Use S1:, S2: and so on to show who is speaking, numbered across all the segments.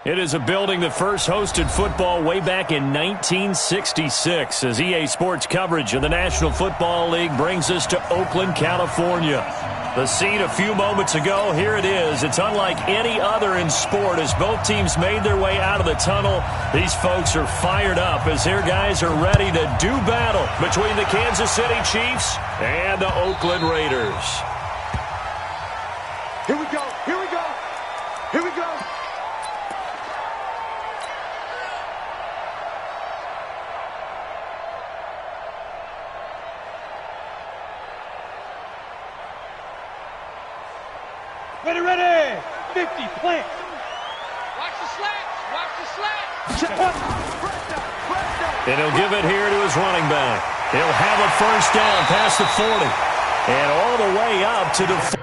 S1: It is a building that first hosted football way back in 1966 as EA Sports coverage of the National Football League brings us to Oakland, California. The scene a few moments ago, here it is. It's unlike any other in sport as both teams made their way out of the tunnel. These folks are fired up as their guys are ready to do battle between the Kansas City Chiefs and the Oakland Raiders.
S2: Here we go, here we go, here we go.
S3: Ready, ready! 50, plant!
S4: Watch the slats! Watch the slats!
S1: And he'll give it here to his running back. He'll have a first down past the 40. And all the way up to the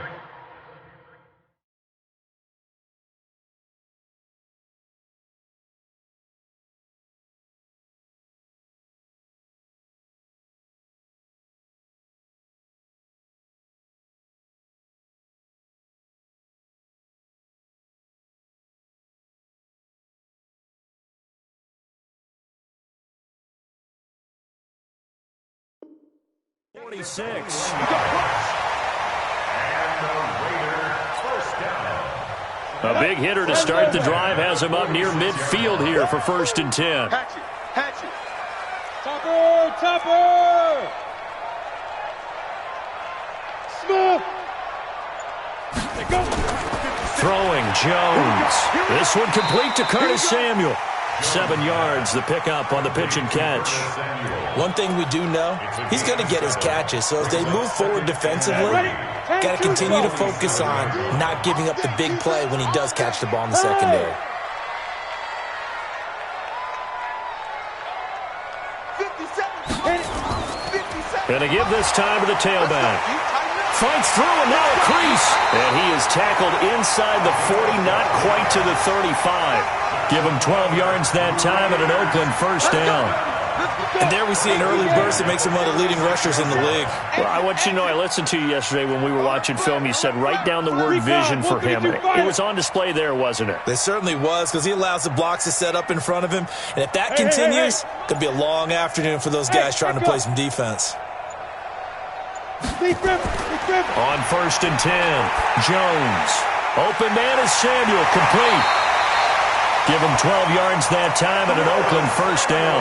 S1: 46. A big hitter to start the drive has him up near midfield here for 1st and 10.
S2: Hatch it.
S3: Topper! Smooth!
S1: Throwing Jones. This one complete to Curtis Samuel. 7 yards, the pickup on the pitch and catch.
S5: One thing we do know, he's going to get his catches. So as they move forward defensively, got to continue to focus on not giving up the big play when he does catch the ball in the secondary.
S2: 57.
S1: Going to give this time to the tailback. Fights through and now a crease. And he is tackled inside the 40, not quite to the 35. Give him 12 yards that time and an Oakland first down.
S5: And there we see an early burst that makes him one of the leading rushers in the league.
S1: Well, I want you to know, I listened to you yesterday when we were watching film. You said write down the word vision for him. It was on display there, wasn't it?
S5: It certainly was, because he allows the blocks to set up in front of him. And if that continues, it could be a long afternoon for those guys trying to play some defense.
S1: On 1st and 10, Jones. Open man is Samuel, complete. Give him 12 yards that time and an Oakland first down.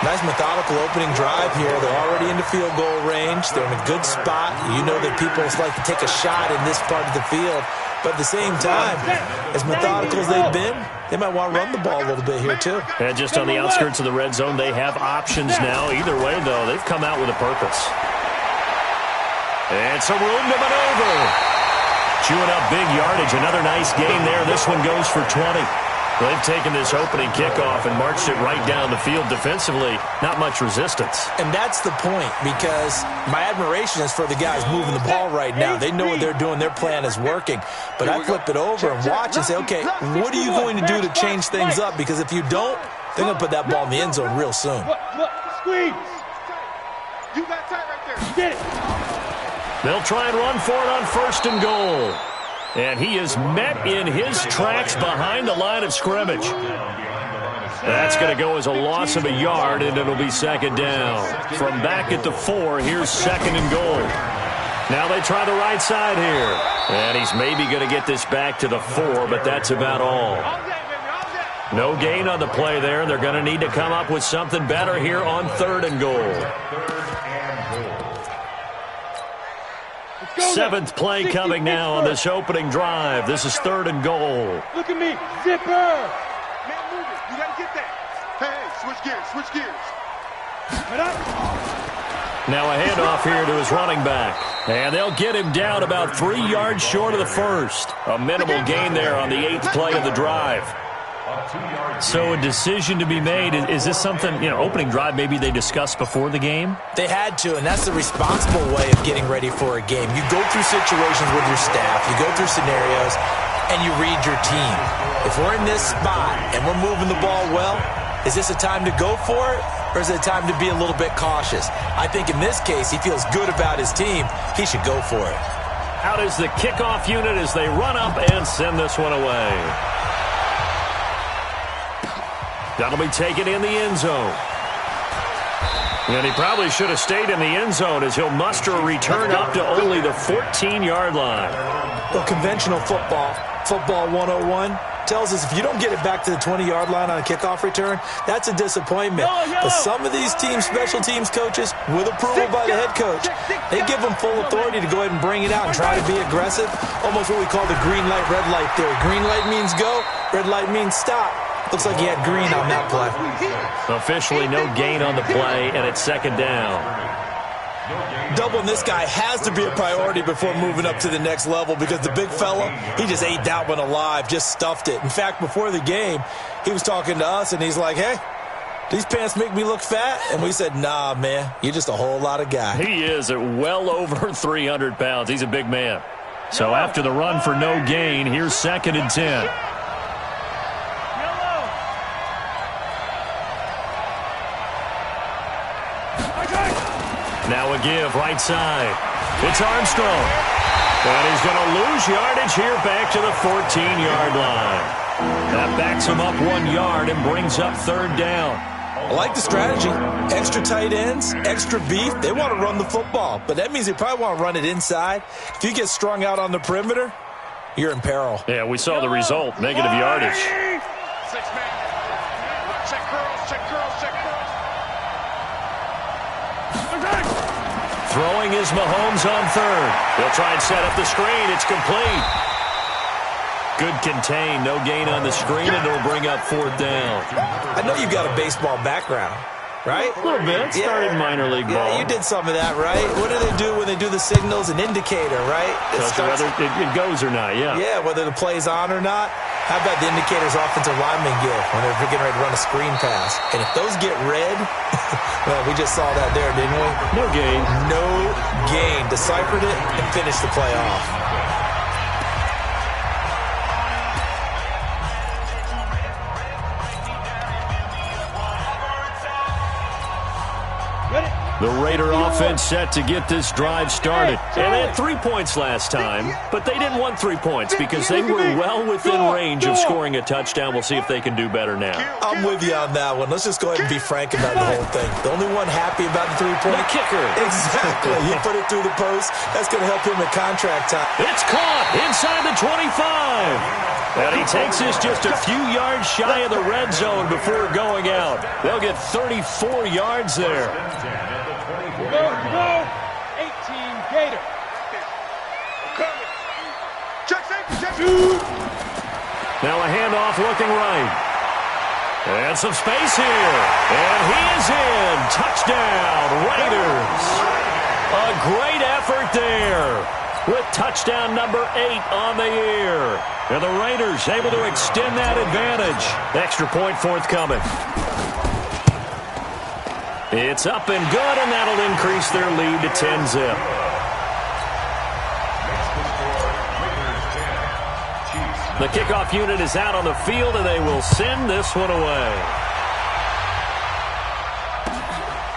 S5: Nice methodical opening drive here. They're already into field goal range. They're in a good spot. You know that people like to take a shot in this part of the field. But at the same time, as methodical as they've been, they might want to run the ball a little bit here too.
S1: And just on the outskirts of the red zone, they have options now. Either way, though, they've come out with a purpose. And some room to maneuver. Chewing up big yardage. Another nice gain there. This one goes for 20. They've taken this opening kickoff and marched it right down the field defensively. Not much resistance.
S5: And that's the point, because my admiration is for the guys moving the ball right now. They know what they're doing. Their plan is working. But I flip it over and watch and say, okay, what are you going to do to change things up? Because if you don't, they're going to put that ball in the end zone real soon.
S3: Squeeze!
S2: You got tight right there.
S3: Get it!
S1: They'll try and run for it on 1st and goal. And he is met in his tracks behind the line of scrimmage. That's going to go as a loss of a yard, and it'll be 2nd down. From back at the 4, here's 2nd and goal. Now they try the right side here. And he's maybe going to get this back to the 4, but that's about all. No gain on the play there. They're going to need to come up with something better here on 3rd and goal. 7th play coming now on this opening drive. This is 3rd and goal.
S3: Look at me, zipper!
S2: Man, move it. You got to get that. Hey, switch gears.
S1: Now a handoff here to his running back. And they'll get him down about 3 yards short of the first. A minimal gain there on the 8th play of the drive. So a decision to be made. Is this something, opening drive maybe they discussed before the game?
S5: They had to, and that's the responsible way of getting ready for a game. You go through situations with your staff, you go through scenarios, and you read your team. If we're in this spot and we're moving the ball well, is this a time to go for it, or is it a time to be a little bit cautious? I think in this case, he feels good about his team. He should go for it.
S1: Out is the kickoff unit as they run up and send this one away. That'll be taken in the end zone. And he probably should have stayed in the end zone as he'll muster a return up to only the 14-yard line.
S5: Well, conventional football 101, tells us if you don't get it back to the 20-yard line on a kickoff return, that's a disappointment. But some of these special teams coaches, with approval by the head coach, they give them full authority to go ahead and bring it out and try to be aggressive, almost what we call the green light, red light theory. Green light means go, red light means stop. Looks like he had green on that play.
S1: Officially no gain on the play, and it's second down.
S5: Doubling this guy has to be a priority before moving up to the next level because the big fella, he just ate that one alive, just stuffed it. In fact, before the game, he was talking to us, and he's like, hey, these pants make me look fat? And we said, nah, man, you're just a whole lot of guy.
S1: He is at well over 300 pounds. He's a big man. So after the run for no gain, here's second and 10. Now a give, right side. It's Armstrong. And he's going to lose yardage here back to the 14-yard line. That backs him up 1 yard and brings up third down.
S5: I like the strategy. Extra tight ends, extra beef. They want to run the football, but that means they probably want to run it inside. If you get strung out on the perimeter, you're in peril.
S1: Yeah, we saw the result, negative yardage.
S4: 6-man. Check curls, check curls, check curls.
S1: Throwing is Mahomes on third. He'll try and set up the screen. It's complete. Good contain. No gain on the screen, and it'll bring up fourth down.
S5: I know you've got a baseball background, right?
S1: A little bit. Started minor league ball.
S5: Yeah, you did some of that, right? What do they do when they do the signals? An indicator, right?
S1: Whether it goes or not, yeah.
S5: Yeah, whether the play's on or not. How about the indicators offensive linemen give when they're getting ready to run a screen pass? And if those get red, well, we just saw that there, didn't we?
S1: No gain.
S5: No gain. Deciphered it and finished the play off.
S1: The Raider offense set to get this drive started. And they had 3 points last time, but they didn't want 3 points because they were well within range of scoring a touchdown. We'll see if they can do better now.
S5: I'm with you on that one. Let's just go ahead and be frank about the whole thing. The only one happy about the 3-point.
S1: The kicker.
S5: Exactly. You put it through the post. That's going to help him at contract time.
S1: It's caught inside the 25. And he takes this just a few yards shy of the red zone before going out. They'll get 34 yards there.
S3: Go, 18 Gator.
S2: Check safety, check.
S1: Now a handoff looking right. And some space here. And he is in. Touchdown, Raiders. A great effort there with touchdown number 8 on the year. And the Raiders able to extend that advantage. Extra point forthcoming. It's up and good, and that'll increase their lead to 10-zip. The kickoff unit is out on the field, and they will send this one away.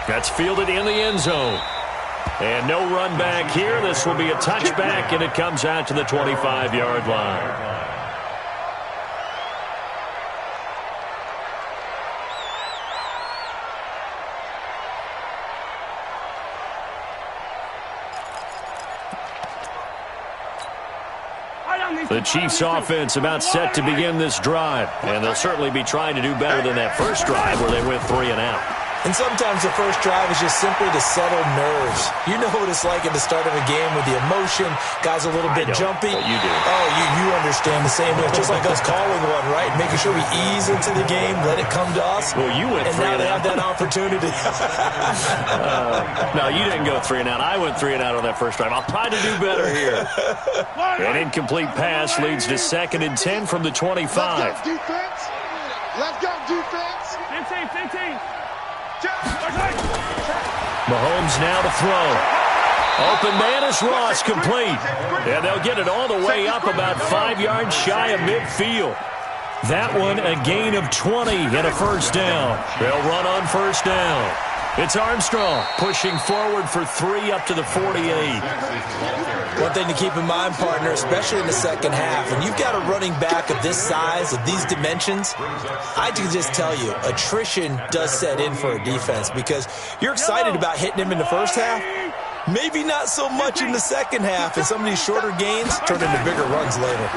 S1: That's fielded in the end zone. And no run back here. This will be a touchback, and it comes out to the 25-yard line. The Chiefs offense about set to begin this drive, and they'll certainly be trying to do better than that first drive where they went 3 and out.
S5: And sometimes the first drive is just simply to settle nerves. You know what it's like at the start of a game with the emotion. Guys a little bit jumpy.
S1: But you do.
S5: Oh, you understand the same way. It's just like us calling one, right? Making sure we ease into the game, let it come to us.
S1: Well, you went 3 and out.
S5: And now they have that opportunity.
S1: No, you didn't go 3 and out. I went 3 and out on that first drive. I'll try to do better here. An incomplete pass leads to 2nd and 10 from the 25.
S2: Let's go, defense. Let's go, defense.
S3: 15.
S1: Mahomes now to throw. Open man is Ross, complete. And they'll get it all the way up about 5 yards shy of midfield. That one a gain of 20 and a first down. They'll run on first down. It's Armstrong pushing forward for 3 up to the 48.
S5: One thing to keep in mind, partner, especially in the second half, when you've got a running back of this size, of these dimensions, I can just tell you, attrition does set in for a defense because you're excited about hitting him in the first half, maybe not so much in the second half, and some of these shorter gains turn into bigger runs later.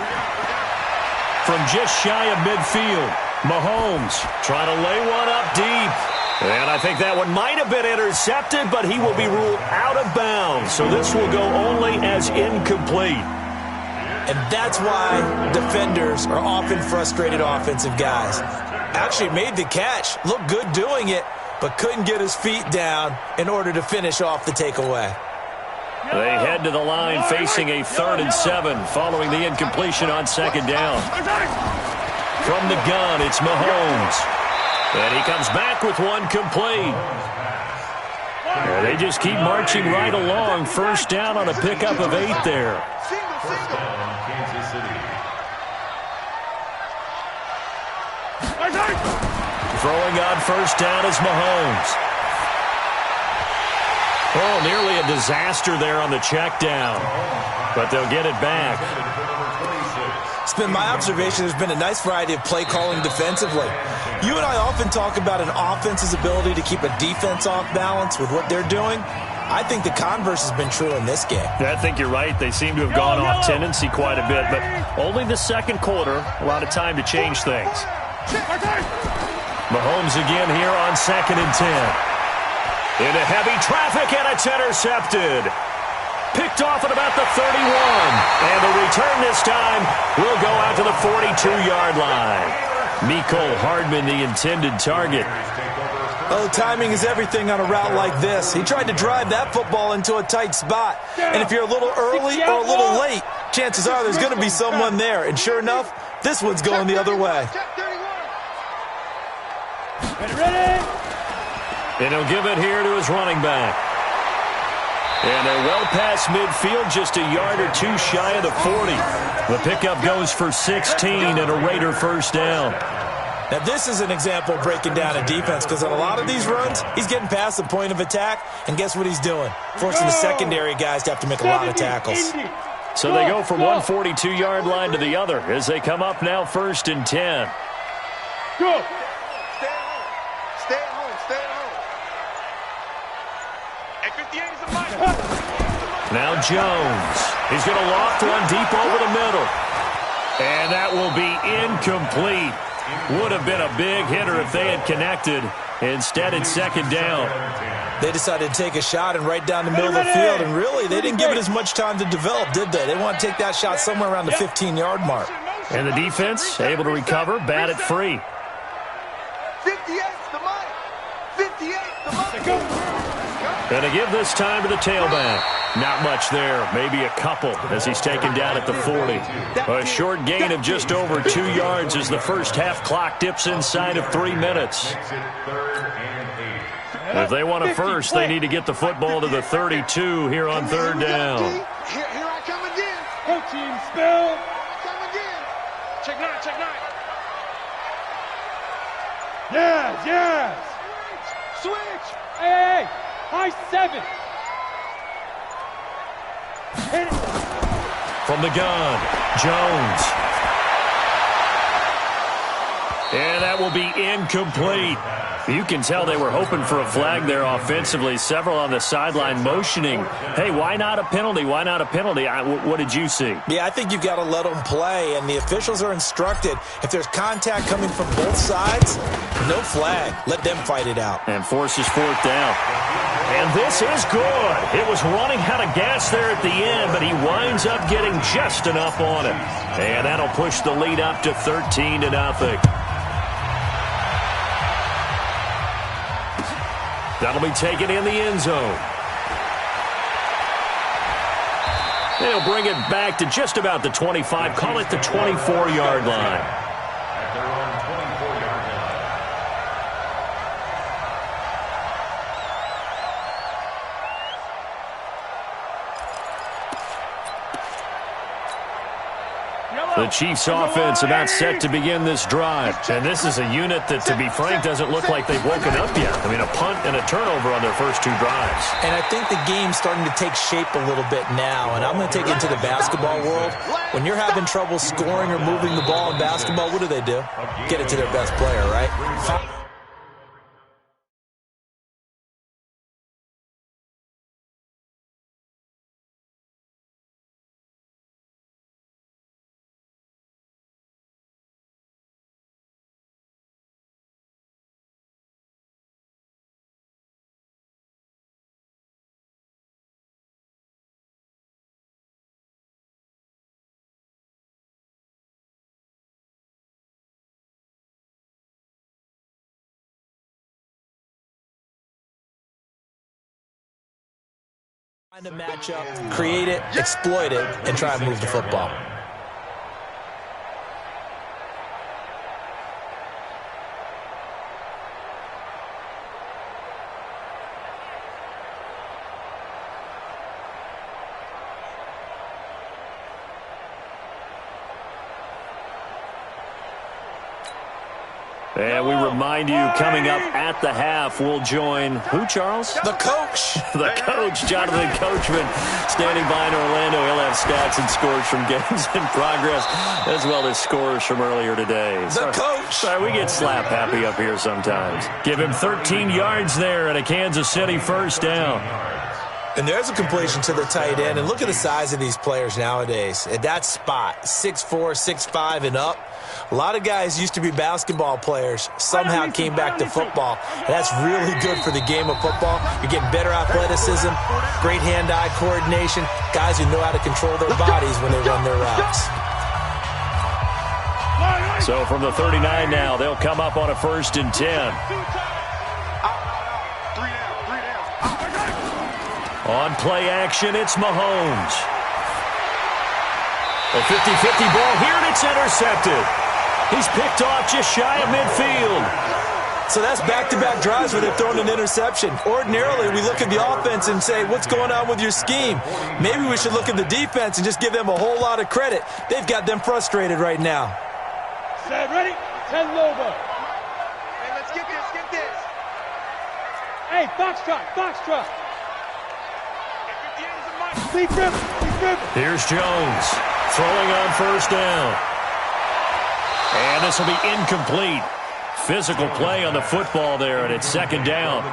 S1: From just shy of midfield, Mahomes trying to lay one up deep. And I think that one might have been intercepted, but he will be ruled out of bounds. So this will go only as incomplete.
S5: And that's why defenders are often frustrated offensive guys. Actually made the catch, looked good doing it, but couldn't get his feet down in order to finish off the takeaway.
S1: They head to the line facing a 3rd and 7 following the incompletion on 2nd down. From the gun, it's Mahomes. And he comes back with one complete. And they just keep marching right along. 1st down on a pickup of 8 there. Throwing on 1st down is Mahomes. Oh, nearly a disaster there on the check down. But they'll get it back.
S5: It's been my observation there's been a nice variety of play calling defensively. You and I often talk about an offense's ability to keep a defense off balance with what they're doing. I think the converse has been true in this game.
S1: I think you're right. They seem to have gone off tendency quite a bit, but only the 2nd quarter. A lot of time to change things. Mahomes again here on 2nd and 10. Into heavy traffic, and it's intercepted. Picked off at about the 31. And the return this time will go out to the 42-yard line. Mecole Hardman, the intended target.
S5: Oh, timing is everything on a route like this. He tried to drive that football into a tight spot. And if you're a little early or a little late, chances are there's going to be someone there. And sure enough, this one's going the other way.
S1: And he'll give it here to his running back. And they're well past midfield, just a yard or 2 shy of the 40. The pickup goes for 16 and a Raider 1st down.
S5: Now, this is an example of breaking down a defense because on a lot of these runs, he's getting past the point of attack, and guess what he's doing? Forcing the secondary guys to have to make a lot of tackles.
S1: So they go from one 42-yard line to the other as they come up now 1st and 10.
S3: Go.
S2: Stay at home. Stay at home. Stay at home.
S4: Hey, 58 is a mic.
S1: Now Jones. He's going to loft one deep over the middle. And that will be incomplete. Would have been a big hitter if they had connected. Instead, it's 2nd down.
S5: They decided to take a shot and right down the middle of the field, and really, they didn't give it as much time to develop, did they? They want to take that shot somewhere around the 15-yard mark.
S1: And the defense able to recover, bat it free.
S2: 58's the mic. 58's the mic.
S1: And to give this time to the tailback. Not much there, maybe a couple as he's taken down at the 40. A short gain of just over 2 yards as the first half clock dips inside of 3 minutes. If they want a first, they need to get the football to the 32 here on 3rd down.
S2: Here I come again.
S3: Coaching spell.
S2: Come again.
S4: Check 9, check 9.
S3: Yes, yes.
S2: Switch.
S3: Hey, hey. High 7. Hit it.
S1: From the gun, Jones. And that will be incomplete. You can tell they were hoping for a flag there offensively. Several on the sideline motioning. Hey, why not a penalty? Why not a penalty? What did you see?
S5: Yeah, I think you've got to let them play, and the officials are instructed if there's contact coming from both sides, no flag. Let them fight it out.
S1: And forces 4th down. And this is good. It was running out of gas there at the end, but he winds up getting just enough on it. And that'll push the lead up to 13-0. That'll be taken in the end zone. They'll bring it back to just about the 25. Call it the 24-yard line. The Chiefs offense about set to begin this drive. And this is a unit that, to be frank, doesn't look like they've woken up yet. I mean, a punt and a turnover on their first two drives.
S5: And I think the game's starting to take shape a little bit now. And I'm going to take it into the basketball world. When you're having trouble scoring or moving the ball in basketball, what do? Get it to their best player, right? Find a matchup, create it, exploit it, and try and move the football.
S1: And we remind you, coming up at the half, we'll join who, Charles?
S5: The coach.
S1: The coach, Jonathan Coachman, standing by in Orlando. He'll have stats and scores from games in progress, as well as scores from earlier today.
S5: The coach.
S1: Sorry, we get slap happy up here sometimes. Give him 13 yards there and a Kansas City first down.
S5: And there's a completion to the tight end. And look at the size of these players nowadays. At that spot, 6'4", 6'5", and up. A lot of guys used to be basketball players, somehow came back to football. And that's really good for the game of football. You're getting better athleticism, great hand-eye coordination, guys who know how to control their bodies when they run their routes.
S1: So from the 39 now, they'll come up on a 1st and 10. On play action, it's Mahomes. A 50-50 ball here, and it's intercepted. He's picked off just shy of midfield.
S5: So that's back-to-back drives where they've thrown an interception. Ordinarily, we look at the offense and say, what's going on with your scheme? Maybe we should look at the defense and just give them a whole lot of credit. They've got them frustrated right now.
S3: Set, ready? 10 Lobo.
S2: Hey, let's get this.
S3: Hey, foxtrot. Leave him.
S1: Here's Jones, throwing on 1st down. And this will be incomplete. Physical play on the football there, and it's 2nd down.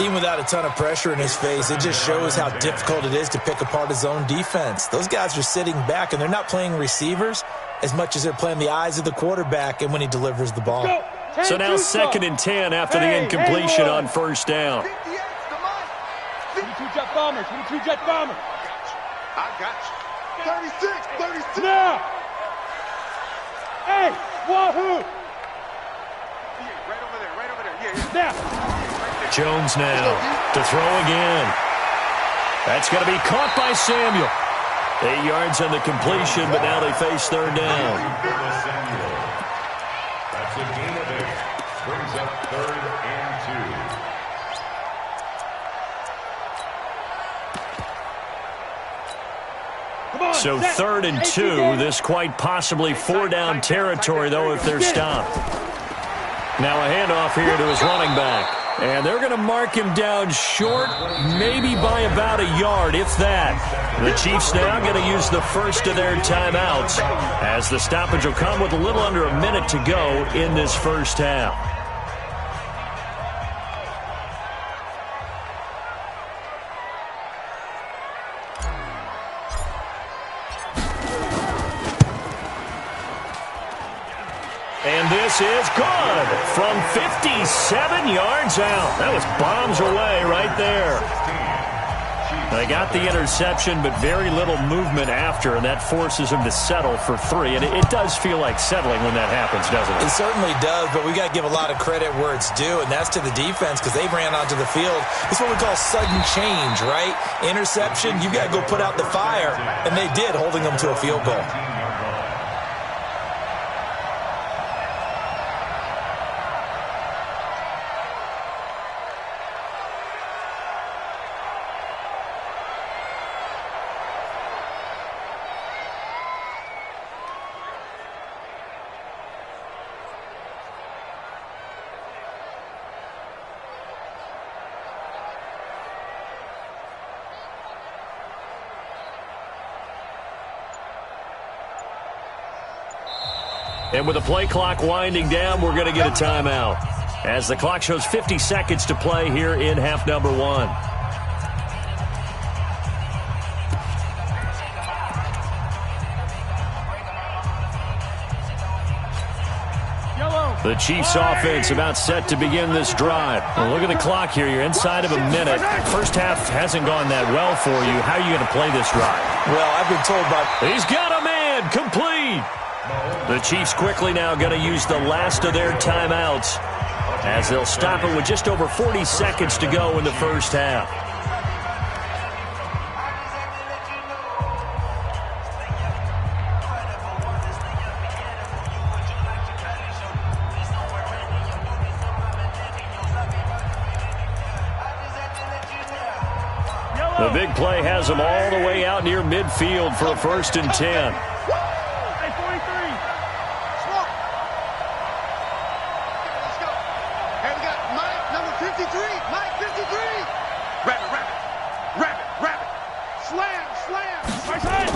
S5: Even without a ton of pressure in his face, it just shows how difficult it is to pick apart his own defense. Those guys are sitting back, and they're not playing receivers as much as they're playing the eyes of the quarterback and when he delivers the ball.
S1: So now 2nd and 10 after the incompletion on 1st down.
S3: 22 jet bombers.
S2: I got you. 36.
S3: Now. Hey, wahoo.
S2: Yeah, right over there. Yeah.
S3: Now.
S1: Jones now to throw again. That's going to be caught by Samuel. 8 yards on the completion, but now they face 3rd down.
S6: That's a gain of 8. Brings up 3rd and 2.
S1: So 3rd and 2, this quite possibly 4-down territory, though, if they're stopped. Now a handoff here to his running back. And they're going to mark him down short, maybe by about a yard, if that. The Chiefs now going to use the first of their timeouts, as the stoppage will come with a little under a minute to go in this first half. And this is good from 57 yards out. That was bombs away right there. They got the interception, but very little movement after, and that forces him to settle for 3. And it does feel like settling when that happens, doesn't it?
S5: It certainly does, but we got to give a lot of credit where it's due, and that's to the defense because they ran onto the field. It's what we call sudden change, right? Interception, you got to go put out the fire, and they did, holding them to a field goal.
S1: And with the play clock winding down, we're going to get a timeout, as the clock shows 50 seconds to play here in half number 1. The Chiefs offense about set to begin this drive. Well, look at the clock here. You're inside of a minute. First half hasn't gone that well for you. How are you going to play this drive?
S5: Well, I've been told by...
S1: He's got a man. Complete. The Chiefs quickly now going to use the last of their timeouts, as they'll stop it with just over 40 seconds to go in the first half. The big play has them all the way out near midfield for a 1st and 10.
S3: Hey, 43.
S2: Let's go. Hey, we got Mike, number 53. Mike, 53. Rabbit. Slam.
S3: Right side.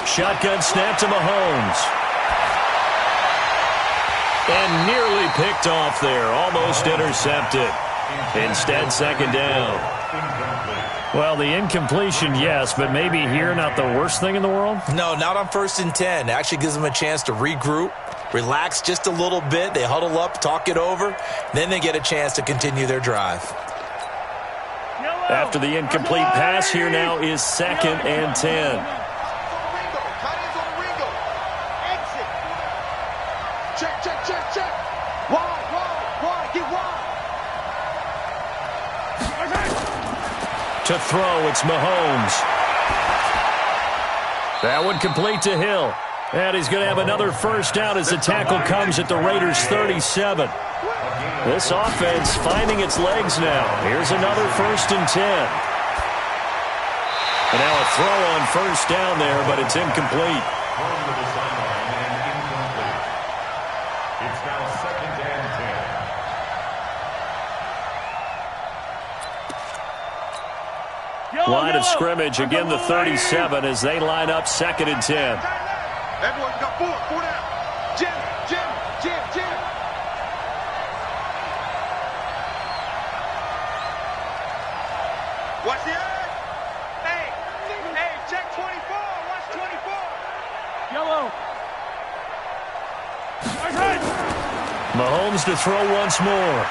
S1: Shotgun snap to Mahomes. And nearly picked off there. Almost intercepted. Instead, 2nd down. Well, the incompletion, yes, but maybe here not the worst thing in the world?
S5: No, not on 1st and 10. It actually gives them a chance to regroup, relax just a little bit. They huddle up, talk it over. Then they get a chance to continue their drive.
S1: After the incomplete pass, here now is 2nd and 10.
S2: Check. Wide. Get wide.
S1: To throw, it's Mahomes. That one complete to Hill. And he's going to have another first down as the tackle comes at the Raiders' 37. This offense finding its legs now. Here's another 1st and 10. And now a throw on 1st down there, but it's incomplete.
S6: It's now 2nd and 10.
S1: Line of scrimmage, again the 37 as they line up 2nd and 10.
S2: Everyone got 4 down. Jim. Watch the edge.
S3: Hey, check 24. Watch 24. Yellow. Right side.
S1: Mahomes to throw once more.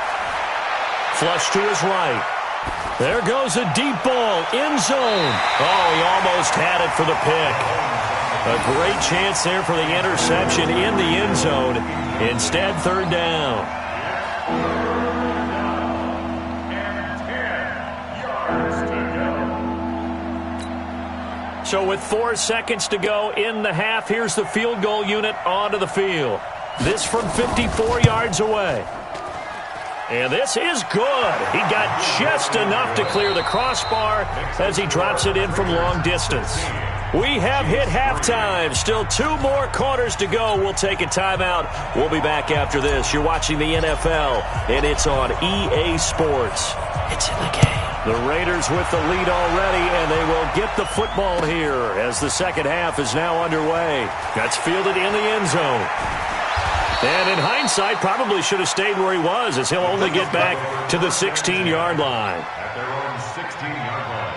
S1: Flush to his right. There goes a deep ball, end zone. Oh, he almost had it for the pick. A great chance there for the interception in the end zone. Instead, 3rd down. So with 4 seconds to go in the half, here's the field goal unit onto the field. This from 54 yards away. And this is good. He got just enough to clear the crossbar as he drops it in from long distance. We have hit halftime. Still 2 more quarters to go. We'll take a timeout. We'll be back after this. You're watching the NFL, and it's on EA Sports. It's in the game. The Raiders with the lead already, and they will get the football here as the second half is now underway. That's fielded in the end zone. And in hindsight, probably should have stayed where he was, as he'll only get back to the 16-yard line.
S6: At their own 16-yard line.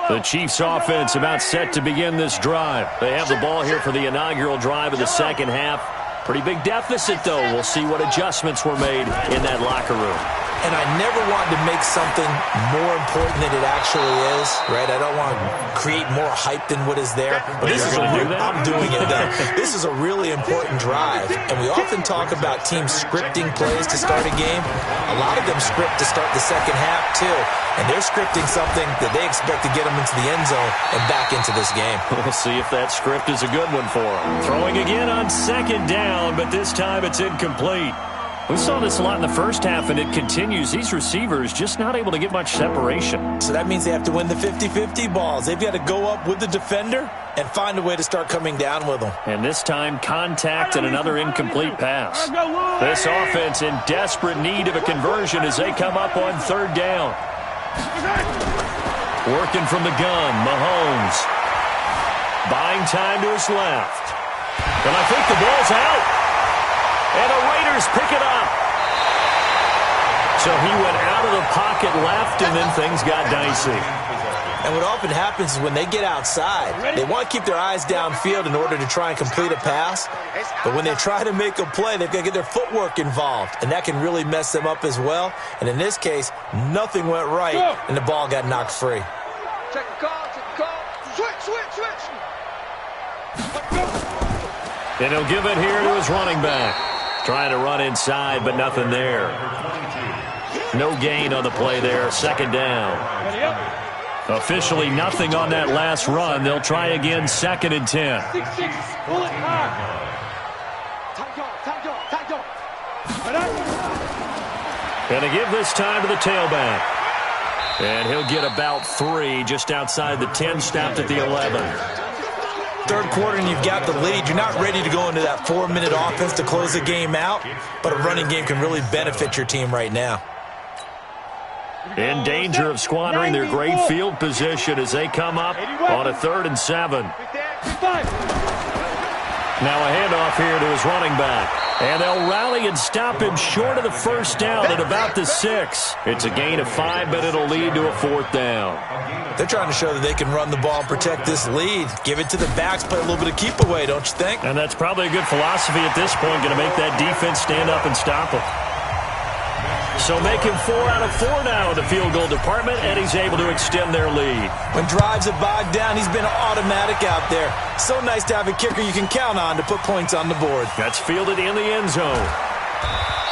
S1: The Chiefs offense about set to begin this drive. They have the ball here for the inaugural drive of the second half. Pretty big deficit, though. We'll see what adjustments were made in that locker room.
S5: And I never wanted to make something more important than it actually is, right? I don't want to create more hype than what is there. But this is I'm doing it. This is a really important drive. And we often talk about teams scripting plays to start a game. A lot of them script to start the second half, too. And they're scripting something that they expect to get them into the end zone and back into this game.
S1: We'll see if that script is a good one for them. Throwing again on 2nd down, but this time it's incomplete. We saw this a lot in the first half, and it continues. These receivers just not able to get much separation.
S5: So that means they have to win the 50-50 balls. They've got to go up with the defender and find a way to start coming down with them.
S1: And this time, contact and another incomplete pass. This offense in desperate need of a conversion as they come up on 3rd down. Working from the gun, Mahomes. Buying time to his left. And I think the ball's out. And the Raiders pick it up. So he went out of the pocket left, and then things got dicey.
S5: And what often happens is when they get outside, they want to keep their eyes downfield in order to try and complete a pass. But when they try to make a play, they've got to get their footwork involved, and that can really mess them up as well. And in this case, nothing went right, and the ball got knocked free.
S3: Check the call, check the call. Switch.
S1: And he'll give it here to his running back. Trying to run inside, but nothing there. No gain on the play there. Second down. Officially nothing on that last run. They'll try again, 2nd and 10. And they give this time to the tailback. And he'll get about 3 just outside the 10, stopped at the 11.
S5: Third quarter and you've got the lead. You're not ready to go into that 4-minute offense to close the game out, but a running game can really benefit your team right now.
S1: In danger of squandering their great field position as they come up on a 3rd and 7. Now a handoff here to his running back. And they'll rally and stop him short of the first down at about the 6. It's a gain of 5, but it'll lead to a 4th down.
S5: They're trying to show that they can run the ball and protect this lead. Give it to the backs, play a little bit of keep away, don't you think?
S1: And that's probably a good philosophy at this point, going to make that defense stand up and stop him. So making 4 out of 4 now in the field goal department, and he's able to extend their lead.
S5: When drives are bogged down, he's been automatic out there. So nice to have a kicker you can count on to put points on the board.
S1: That's fielded in the end zone.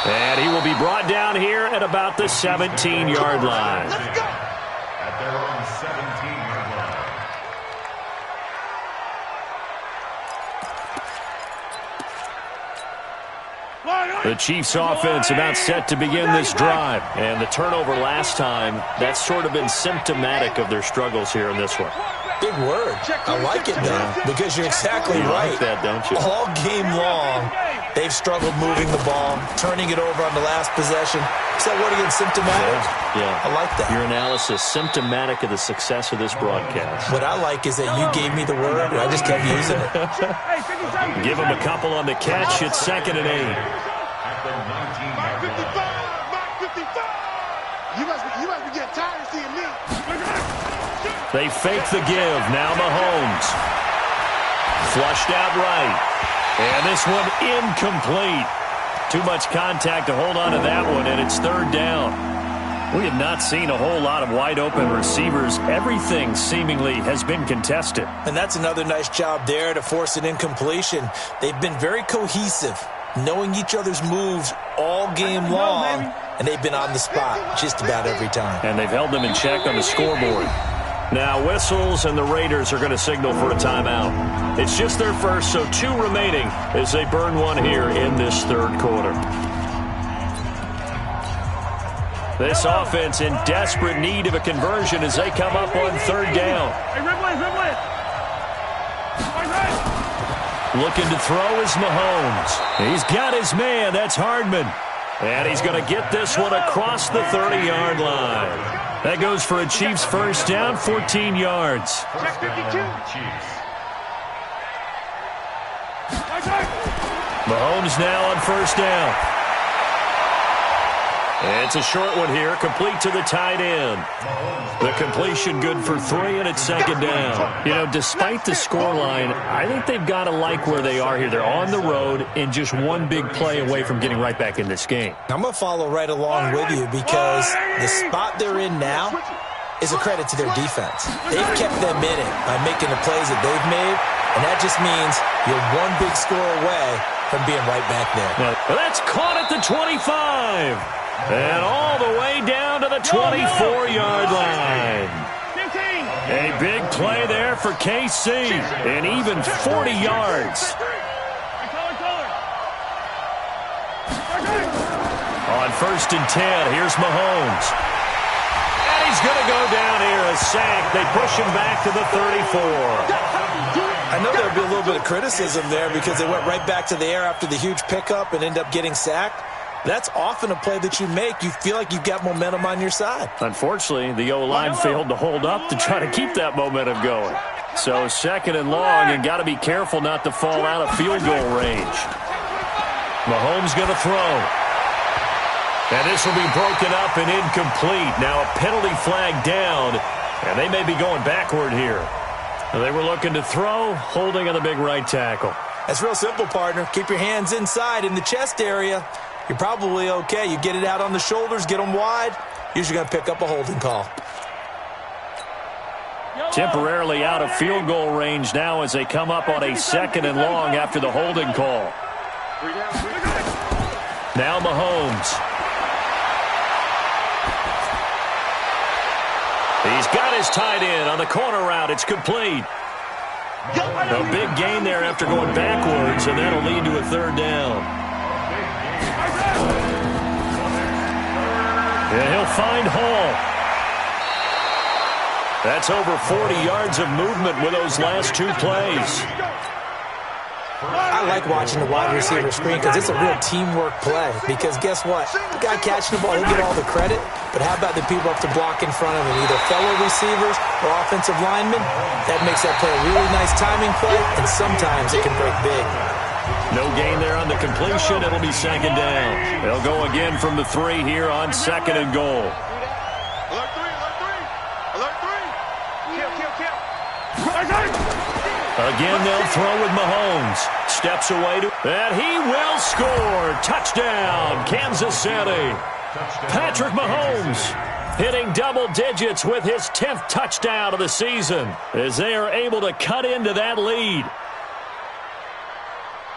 S1: And he will be brought down here at about the 17-yard line.
S3: Let's go.
S6: At their own 17-yard line.
S1: The Chiefs offense about set to begin this drive. And the turnover last time, that's sort of been symptomatic of their struggles here in this one.
S5: Big word. I like it, though, because you're exactly right.
S1: You like that, don't you?
S5: All game long, they've struggled moving the ball, turning it over on the last possession. Is that word again, symptomatic?
S1: Yeah.
S5: I like that.
S1: Your analysis, symptomatic of the success of this broadcast.
S5: What I like is that you gave me the word, and I just kept using it.
S1: Give him a couple on the catch. It's 2nd and 8.
S6: At the 19-yard line.
S2: 55. You must be getting tired of seeing me.
S1: They fake the give. Now Mahomes. Flushed out right. And this one incomplete. Too much contact to hold on to that one, and it's 3rd down. We have not seen a whole lot of wide-open receivers. Everything seemingly has been contested.
S5: And that's another nice job there to force an incompletion. They've been very cohesive, knowing each other's moves all game long, and they've been on the spot just about every time.
S1: And they've held them in check on the scoreboard. Now whistles, and the Raiders are going to signal for a timeout. It's just their first, so 2 remaining as they burn one here in this 3rd quarter. This offense in desperate need of a conversion as they come up on 3rd down. Looking to throw is Mahomes. He's got his man. That's Hardman. And he's going to get this one across the 30-yard line. That goes for a Chiefs first down, 14 yards.
S3: Check 52.
S1: Mahomes now on first down. It's a short one here, complete to the tight end. The completion good for 3, and it's 2nd down. You know, despite the scoreline, I think they've got to like where they are here. They're on the road and just one big play away from getting right back in this game.
S5: I'm going to follow right along with you because the spot they're in now is a credit to their defense. They've kept them in it by making the plays that they've made, and that just means you're one big score away from being right back there.
S1: Now, that's caught at the 25. And all the way down to the 24-yard line. A big play there for KC, and even 40 yards. On 1st and 10, here's Mahomes. And he's going to go down here, a sack. They push him back to the 34.
S5: I know there'll be a little bit of criticism there because they went right back to the air after the huge pickup and ended up getting sacked. That's often a play that you make. You feel like you've got momentum on your side.
S1: Unfortunately, the O-line failed to hold up to try to keep that momentum going. So second and long, and got to be careful not to fall out of field goal range. Mahomes going to throw. And this will be broken up and incomplete. Now a penalty flag down, and they may be going backward here. They were looking to throw, holding on the big right tackle.
S5: That's real simple, partner. Keep your hands inside in the chest area. You're probably okay. You get it out on the shoulders, get them wide. Usually going to pick up a holding call.
S1: Temporarily out of field goal range now as they come up on a second and long after the holding call. Now Mahomes. He's got his tight end on the corner route. It's complete. A big gain there after going backwards, and that'll lead to a third down. And he'll find Hall. That's over 40 yards of movement with those last two plays.
S5: I like watching the wide receiver screen because it's a real teamwork play. Because guess what? The guy catching the ball, he'll get all the credit. But how about the people up to block in front of him? Either fellow receivers or offensive linemen. That makes that play a really nice timing play, and sometimes it can break big.
S1: No gain there on the completion. It'll be second down. They'll go again from the 3 here on second and goal.
S2: Alert 3, alert 3. Alert 3. Kill.
S1: Again, they'll throw with Mahomes. Steps away and he will score. Touchdown, Kansas City. Patrick Mahomes hitting double digits with his 10th touchdown of the season as they are able to cut into that lead.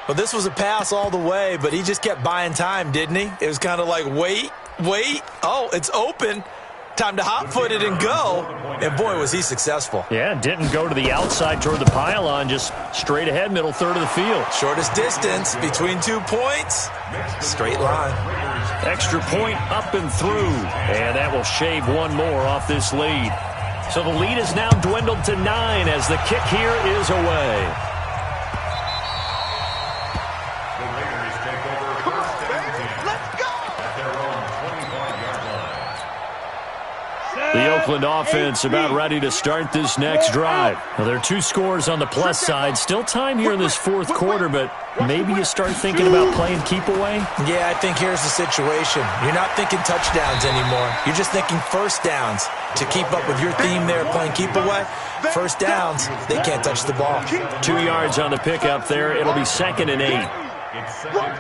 S5: Well, this was a pass all the way, but he just kept buying time, didn't he? It was kind of like, wait. Oh, it's open. Time to hot-foot it and go. And, boy, was he successful.
S1: Yeah, didn't go to the outside toward the pylon, just straight ahead, middle third of the field.
S5: Shortest distance between 2 points. Straight line.
S1: Extra point up and through. And that will shave one more off this lead. So the lead is now dwindled to 9 as the kick here is away. The Oakland offense about ready to start this next drive. Now, there are 2 scores on the plus side. Still time here in this fourth quarter, but maybe you start thinking about playing keep away?
S5: Yeah, I think here's the situation. You're not thinking touchdowns anymore. You're just thinking first downs. To keep up with your theme there, playing keep away, first downs, they can't touch the ball.
S1: 2 yards on the pickup there. It'll be second and 8.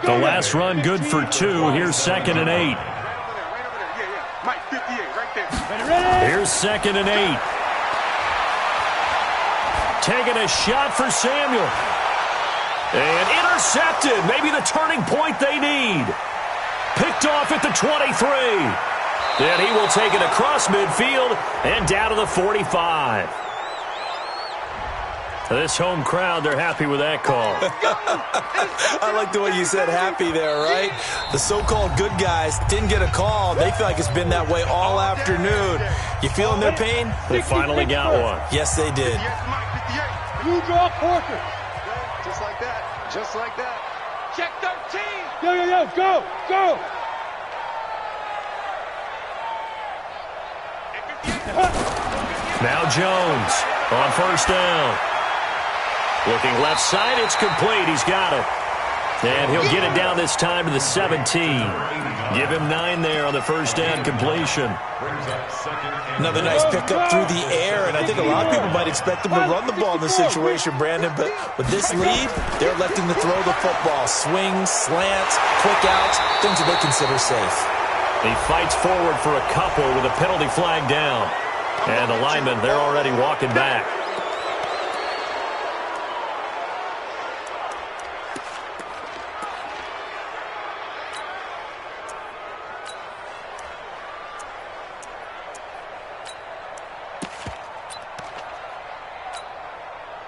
S1: The last run good for 2. Here's second and 8. Here's second and 8. Taking a shot for Samuel. And intercepted. Maybe the turning point they need. Picked off at the 23. And he will take it across midfield and down to the 45. This home crowd, they're happy with that call.
S5: I like the way you said happy there, right? The so-called good guys didn't get a call. They feel like it's been that way all afternoon. You feeling their pain?
S1: They finally got one.
S5: Yes, they did.
S3: You draw quarter.
S2: Just like that. Just like that.
S3: Check 13. Yo, go.
S1: Now Jones on first down. Looking left side, it's complete. He's got it. And he'll get it down this time to the 17. Give him 9 there on the first down completion.
S5: Another nice pickup through the air, and I think a lot of people might expect him to run the ball in this situation, Brandon, but with this lead, they're electing to throw the football. Swings, slants, quick outs, things that they consider safe.
S1: He fights forward for a couple with a penalty flag down. And the linemen, they're already walking back.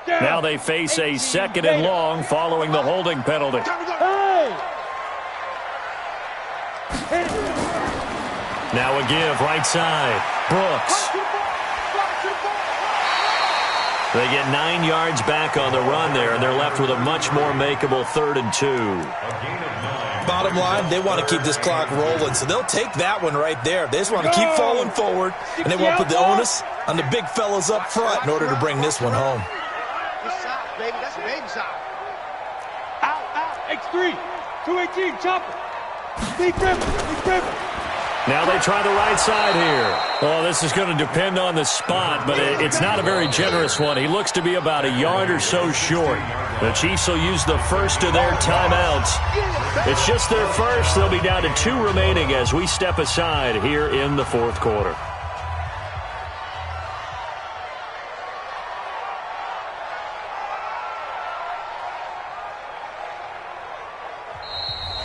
S1: Now they face a second and long following the holding penalty. Now a give right side. Brooks. They get 9 yards back on the run there, and they're left with a much more makeable 3rd and 2.
S5: Bottom line, they want to keep this clock rolling, so they'll take that one right there. They just want to keep falling forward, and they want to put the onus on the big fellas up front in order to bring this one home.
S3: Baby, that's baby side. Out, X3, 218, chopper. Big grip.
S1: Now they try the right side here. Well, this is going to depend on the spot, but it's not a very generous one. He looks to be about a yard or so short. The Chiefs will use the first of their timeouts. It's just their first. They'll be down to 2 remaining as we step aside here in the fourth quarter.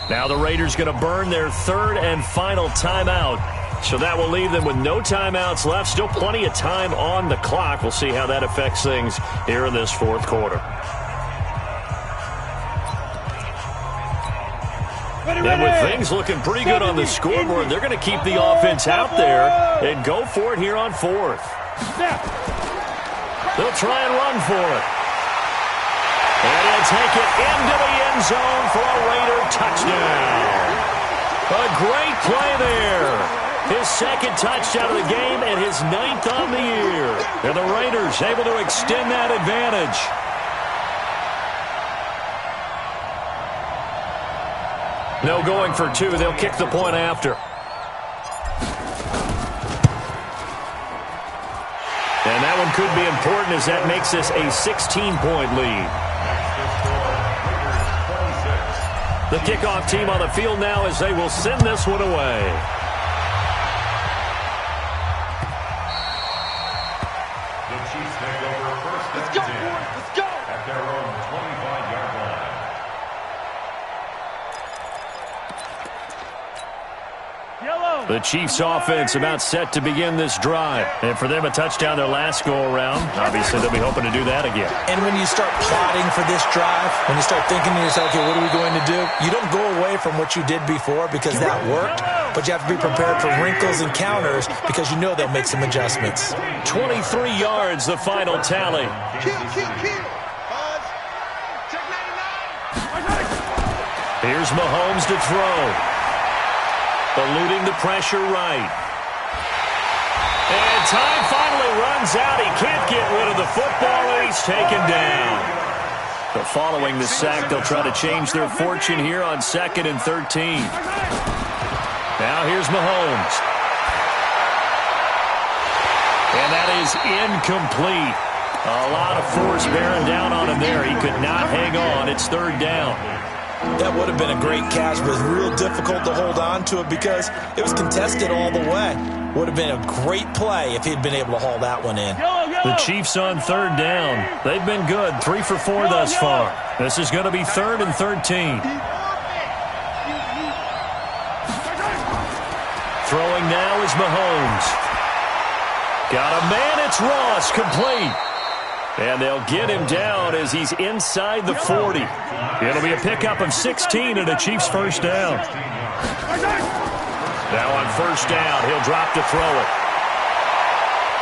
S1: Now the Raiders going to burn their 3rd and final timeout. So that will leave them with no timeouts left. Still plenty of time on the clock. We'll see how that affects things here in this fourth quarter. And with things looking pretty good on the scoreboard, they're going to keep the offense out there and go for it here on 4th. They'll try and run for it. And he'll take it into the end zone for a Raider touchdown. A great play there. His 2nd touchdown of the game and his 9th on the year. And the Raiders able to extend that advantage. No going for 2. They'll kick the point after. And that one could be important as that makes this a 16-point lead. The kickoff team on the field now as they will send this one away.
S6: The Chiefs take over first and 10.
S3: Let's go.
S6: At their own 25-yard line.
S1: The Chiefs offense about set to begin this drive. And for them, a touchdown their last go-around. Obviously, they'll be hoping to do that again.
S5: And when you start plotting for this drive, when you start thinking to yourself, okay, what are we going to do? You don't go away from what you did before because that worked, but you have to be prepared for wrinkles and counters because you know they'll make some adjustments.
S1: 23 yards, the final tally.
S3: Kill. Buzz. Check 99.
S1: Here's Mahomes to throw. Eluding the pressure right. And time finally runs out. He can't get rid of the football, and he's taken down. But following the sack, they'll try to change their fortune here on 2nd and 13. Now here's Mahomes. And that is incomplete. A lot of force bearing down on him there. He could not hang on. It's 3rd down.
S5: That would have been a great catch, but it was real difficult to hold on to it because it was contested all the way. Would have been a great play if he'd been able to haul that one in.
S1: The Chiefs on 3rd down. They've been good, 3 for 4 thus far. This is going to be 3rd and 13. Throwing now is Mahomes. Got a man, it's Ross, complete. And they'll get him down as he's inside the 40. It'll be a pickup of 16 and a Chiefs first down. Now on 1st down, he'll drop to throw it.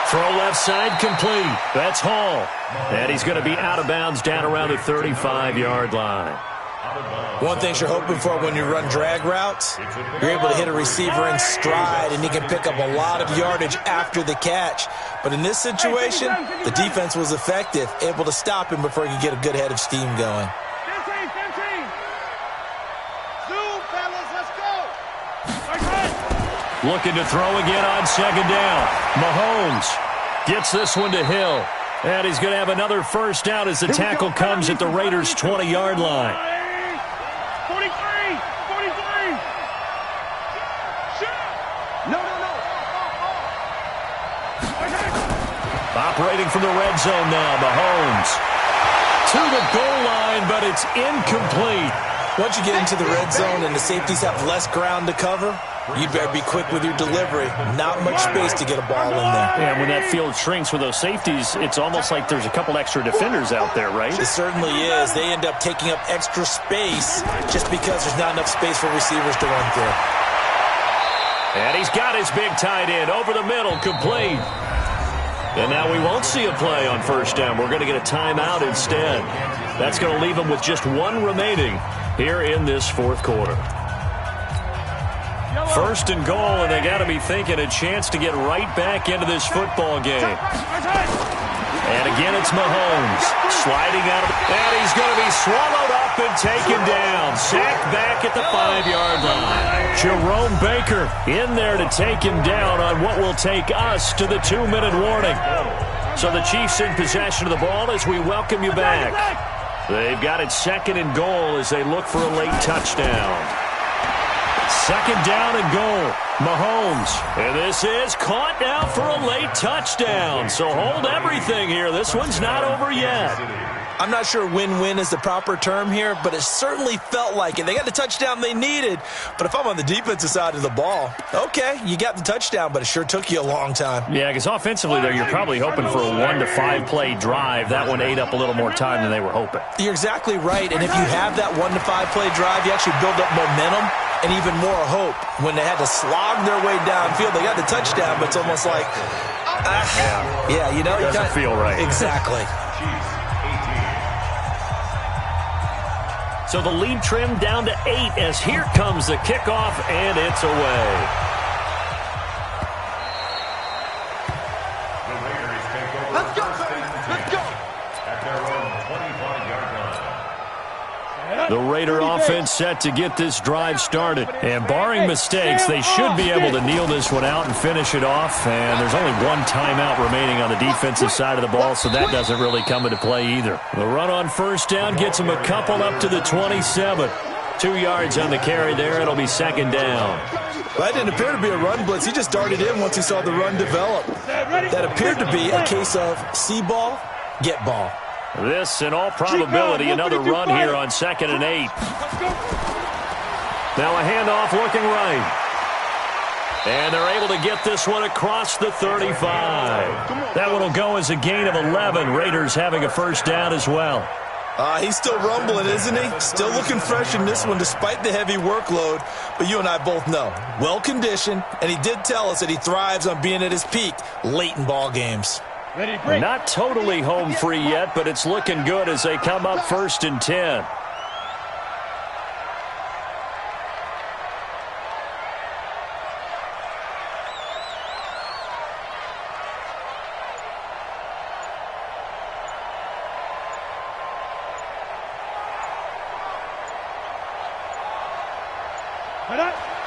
S1: Throw left side complete. That's Hall. And he's going to be out of bounds down around the 35-yard line.
S5: One thing you're hoping for when you run drag routes, you're able to hit a receiver in stride, and he can pick up a lot of yardage after the catch. But in this situation, the defense was effective, able to stop him before he could get a good head of steam going.
S3: Zoom, fellas, let's go.
S1: Looking to throw again on 2nd down. Mahomes gets this one to Hill. And he's going to have another first down as the tackle comes at the Raiders' 20-yard line.
S3: 43. No.
S1: Operating from the red zone now, Mahomes. To the goal line, but it's incomplete.
S5: Once you get into the red zone and the safeties have less ground to cover, you better be quick with your delivery. Not much space to get a ball in there.
S1: And when that field shrinks with those safeties, it's almost like there's a couple extra defenders out there, right?
S5: It certainly is. They end up taking up extra space just because there's not enough space for receivers to run through.
S1: And he's got his big tight end over the middle, complete. And now we won't see a play on 1st down. We're going to get a timeout instead. That's going to leave him with just 1 remaining here in this 4th quarter. First and goal, and they got to be thinking a chance to get right back into this football game. And again, it's Mahomes sliding out of it. And he's going to be swallowed up and taken down. Sacked back at the 5-yard line. Jerome Baker in there to take him down on what will take us to the 2-minute warning. So the Chiefs in possession of the ball as we welcome you back. They've got it second and goal as they look for a late touchdown. Second down and goal. Mahomes. And this is caught now for a late touchdown. So hold everything here. This one's not over yet.
S5: I'm not sure win-win is the proper term here, but it certainly felt like it. They got the touchdown they needed. But if I'm on the defensive side of the ball, okay, you got the touchdown, but it sure took you a long time.
S1: Yeah, because offensively there, you're probably hoping for a 1 to 5 play drive. That one ate up a little more time than they were hoping.
S5: You're exactly right. And if you have that 1 to 5 play drive, you actually build up momentum and even more hope. When they had to slog their way downfield, they got the touchdown, but it's almost like, yeah, you know.
S1: It doesn't feel right.
S5: Exactly.
S1: So the lead trimmed down to 8 as here comes the kickoff, and it's away.
S2: Let's go, baby. Let's go.
S6: At their own 25-yard line.
S1: The Raider offense set to get this drive started. And barring mistakes, they should be able to kneel this one out and finish it off. And there's only one timeout remaining on the defensive side of the ball, so that doesn't really come into play either. The run on first down gets them a couple up to the 27. 2 yards on the carry there. It'll be second down.
S5: Well, that didn't appear to be a run blitz. He just darted in once he saw the run develop. That appeared to be a case of see ball, get ball.
S1: This, in all probability, another run here on 2nd and 8. Now a handoff looking right. And they're able to get this one across the 35. That one will go as a gain of 11. Raiders having a first down as well.
S5: He's still rumbling, isn't he? Still looking fresh in this one despite the heavy workload. But you and I both know, well-conditioned, and he did tell us that he thrives on being at his peak late in ball games.
S1: Not totally home free yet, but it's looking good as they come up 1st and 10.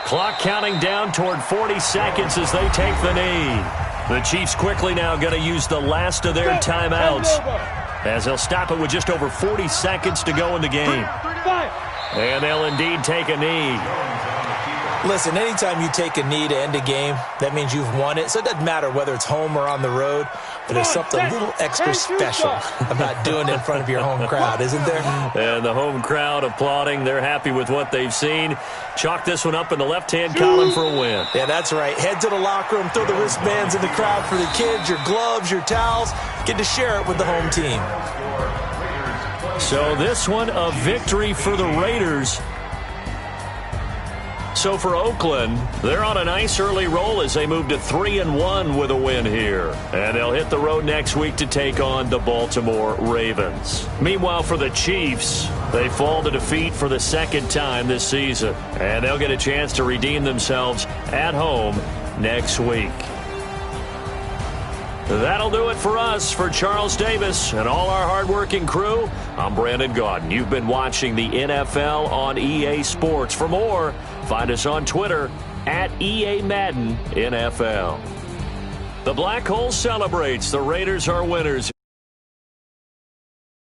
S1: Clock counting down toward 40 seconds as they take the knee. The Chiefs quickly now going to use the last of their timeouts as they'll stop it with just over 40 seconds to go in the game. And they'll indeed take a knee.
S5: Listen, anytime you take a knee to end a game, that means you've won it. So it doesn't matter whether it's home or on the road, but there's something a little extra special about doing it in front of your home crowd, isn't there?
S1: And the home crowd applauding. They're happy with what they've seen. Chalk this one up in the left-hand column for a win.
S5: Yeah, that's right. Head to the locker room, throw the wristbands in the crowd for the kids, your gloves, your towels. Get to share it with the home team.
S1: So this one, a victory for the Raiders. So for Oakland, they're on a nice early roll as they move to 3-1 with a win here. And they'll hit the road next week to take on the Baltimore Ravens. Meanwhile, for the Chiefs, they fall to defeat for the second time this season. And they'll get a chance to redeem themselves at home next week. That'll do it for us. For Charles Davis and all our hardworking crew, I'm Brandon Gaudin. You've been watching the NFL on EA Sports. For more, find us on Twitter at EA Madden NFL. The Black Hole celebrates. The Raiders are winners.